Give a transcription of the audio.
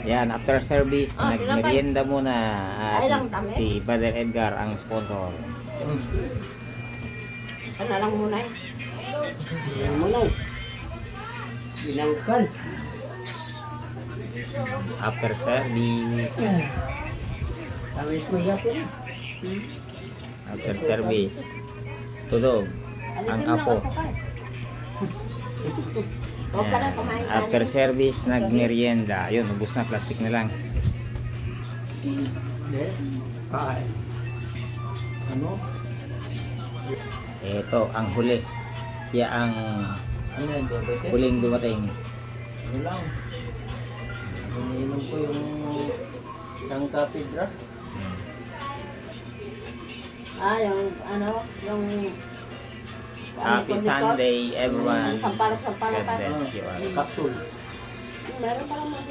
Yan, after service, Ah, sila ba? nagmerienda muna. Ay, lang At kami. si Father Edgar ang sponsor. Ano lang muna eh. Yan mo lang. Binangkan. After service. Tawis mo yan po na. After service. Tulog. Ang Alisin mo apo. lang ako, Carl. Huwag ka na Yan. kumain ka. After service, nagmerienda. Yun, ubus na, plastic na lang. Hindi. Ay. Ano? Ito, ang huli. Siya ang Ano yan, diabetes? huling dumating. Ano lang. Iniinom ko yung isang kapidra. Ah, yung ano, yung... Happy Sunday, everyone. Sampalok-sampalok God ka. bless you all. Capsule. Meron pa lang mga